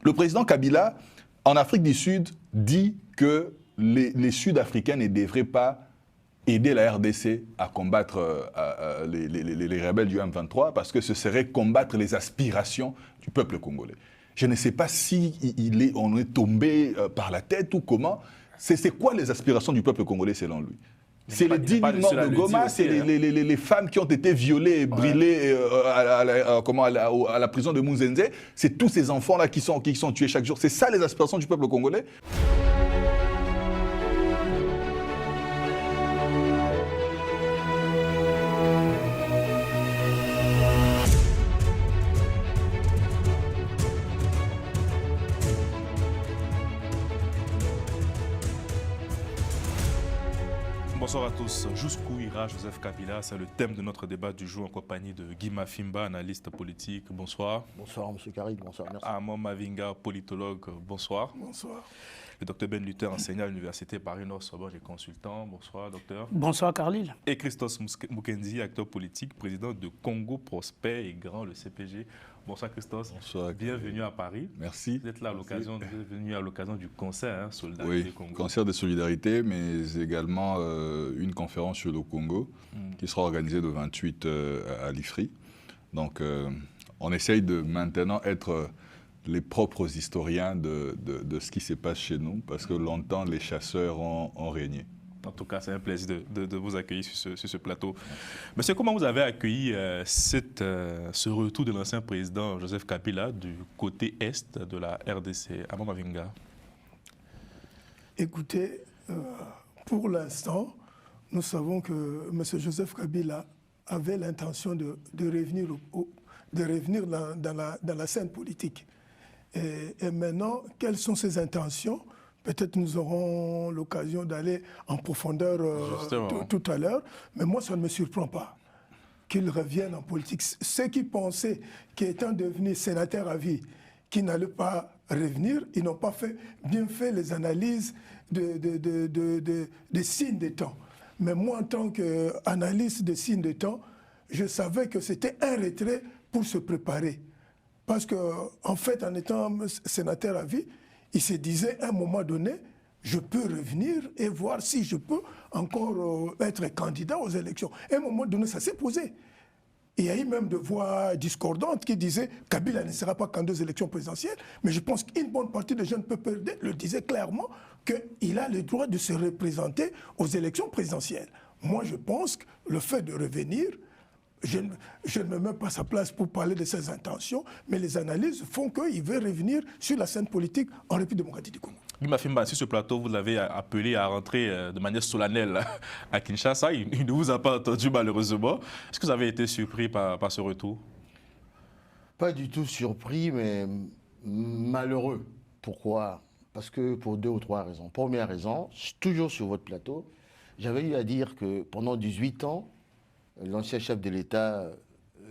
Le président Kabila, en Afrique du Sud, dit que les Sud-Africains ne devraient pas aider la RDC à combattre les rebelles du M23 parce que ce serait combattre les aspirations du peuple congolais. Je ne sais pas si on est tombé par la tête ou comment. C'est quoi les aspirations du peuple congolais selon lui? C'est les 10 000 morts de Goma, c'est les femmes qui ont été violées et brûlées à la prison de Muzenze. C'est tous ces enfants-là qui sont tués chaque jour. C'est ça les aspirations du peuple congolais? Bonsoir à tous. Jusqu'où ira Joseph Kabila? C'est le thème de notre débat du jour en compagnie de Guy Mafimba, analyste politique. Bonsoir. Bonsoir, M. Karid. Bonsoir, merci. Amon Mavinga, politologue. Bonsoir. Bonsoir. Le docteur Ben Luther, enseignant à l'université Paris-Nord-Sorbonne et consultant. Bonsoir, docteur. Bonsoir, Carlyle. Et Christos Mukendi, acteur politique, président de Congo Prospère et grand, le CPG. Bonsoir Christos. Bonsoir. Bienvenue à Paris. Merci. Vous êtes là venu à l'occasion du concert Solidarité Congo. Oui, concert de solidarité, mais également une conférence sur le Congo qui sera organisée le 28 à l'IFRI. Donc, on essaye de maintenant être les propres historiens de ce qui se passe chez nous, parce que longtemps, les chasseurs ont régné. En tout cas, c'est un plaisir de vous accueillir sur ce plateau. Monsieur, comment vous avez accueilli ce retour de l'ancien président Joseph Kabila du côté est de la RDC, Amon Mavinga? Écoutez, pour l'instant, nous savons que M. Joseph Kabila avait l'intention de revenir dans la scène politique. Et maintenant, quelles sont ses intentions? Peut-être nous aurons l'occasion d'aller en profondeur tout à l'heure. Mais moi, ça ne me surprend pas qu'il revienne en politique. Ceux qui pensaient qu'étant devenu sénateur à vie, qu'il n'allait pas revenir, ils n'ont pas bien fait les analyses des signes des temps. Mais moi, en tant qu'analyste des signes des temps, je savais que c'était un retrait pour se préparer. Parce qu'en fait, en étant sénateur à vie, il se disait à un moment donné, je peux revenir et voir si je peux encore être candidat aux élections. À un moment donné, ça s'est posé. Il y a eu même des voix discordantes qui disaient Kabila ne sera pas candidat aux élections présidentielles, mais je pense qu'une bonne partie des jeunes PPRD le disaient clairement qu'il a le droit de se représenter aux élections présidentielles. Moi, je pense que le fait de revenir, je ne me mets pas à sa place pour parler de ses intentions, mais les analyses font qu'il veut revenir sur la scène politique en République démocratique du Congo. Guy Mafimba, sur ce plateau, vous l'avez appelé à rentrer de manière solennelle à Kinshasa. Il ne vous a pas entendu malheureusement. Est-ce que vous avez été surpris par ce retour? Pas du tout surpris, mais malheureux. Pourquoi? Parce que pour 2 ou 3 raisons. Première raison, toujours sur votre plateau, j'avais eu à dire que pendant 18 ans, l'ancien chef de l'État,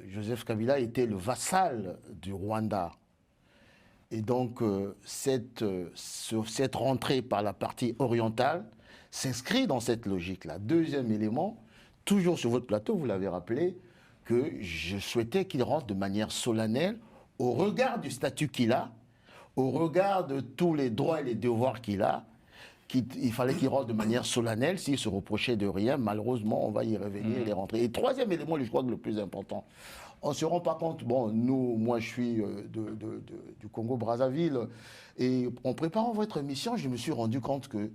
Joseph Kabila, était le vassal du Rwanda. Et donc, cette rentrée par la partie orientale s'inscrit dans cette logique-là. Deuxième élément, toujours sur votre plateau, vous l'avez rappelé, que je souhaitais qu'il rentre de manière solennelle au regard du statut qu'il a, au regard de tous les droits et les devoirs qu'il a. Il fallait qu'il rentre de manière solennelle. S'il se reprochait de rien, malheureusement, on va y revenir, il est rentré. Et troisième élément, je crois que le plus important, on ne se rend pas compte, bon, moi je suis du Congo-Brazzaville, et en préparant votre émission, je me suis rendu compte que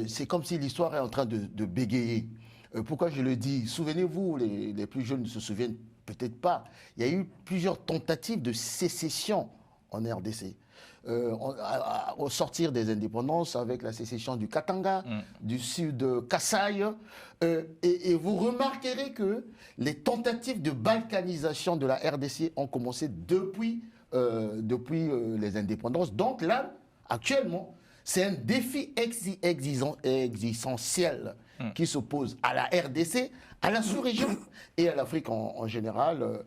c'est comme si l'histoire est en train de bégayer. Pourquoi je le dis? Souvenez-vous, les plus jeunes ne se souviennent peut-être pas, il y a eu plusieurs tentatives de sécession en RDC. Au sortir des indépendances avec la sécession du Katanga, du sud Kasaï, et vous remarquerez que les tentatives de balkanisation de la RDC ont commencé depuis les indépendances. Donc là, actuellement, c'est un défi existentiel qui s'oppose à la RDC, à la sous-région et à l'Afrique en général,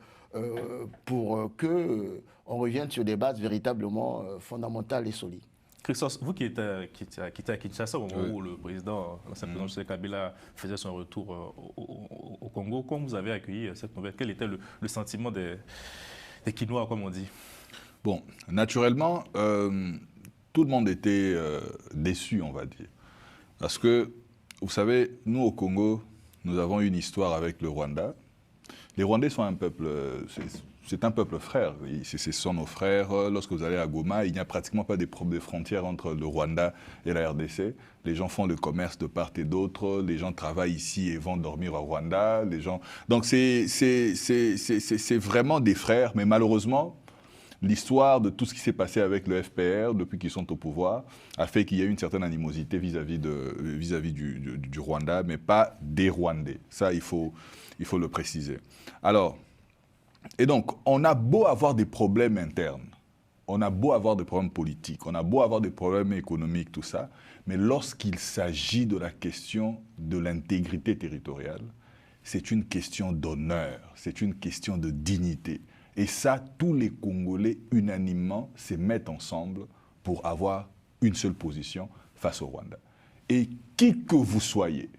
pour qu'on revienne sur des bases véritablement fondamentales et solides. Christos, vous qui étiez à Kinshasa au moment où le président, l'ancien président Joseph Kabila faisait son retour au Congo, comment vous avez accueilli cette nouvelle? Quel était le sentiment des Kinois, comme on dit? Bon, naturellement, tout le monde était déçu, on va dire. Parce que, vous savez, nous au Congo, nous avons une histoire avec le Rwanda. Les Rwandais sont un peuple, c'est un peuple frère. Ce sont nos frères. Lorsque vous allez à Goma, il n'y a pratiquement pas de frontières entre le Rwanda et la RDC. Les gens font le commerce de part et d'autre. Les gens travaillent ici et vont dormir au Rwanda. Donc c'est vraiment des frères. Mais malheureusement, l'histoire de tout ce qui s'est passé avec le FPR depuis qu'ils sont au pouvoir a fait qu'il y a une certaine animosité vis-à-vis du Rwanda, mais pas des Rwandais. Ça, il faut le préciser. Alors, et donc, on a beau avoir des problèmes internes, on a beau avoir des problèmes politiques, on a beau avoir des problèmes économiques, tout ça, mais lorsqu'il s'agit de la question de l'intégrité territoriale, c'est une question d'honneur, c'est une question de dignité. Et ça, tous les Congolais, unanimement, se mettent ensemble pour avoir une seule position face au Rwanda. Et qui que vous soyez,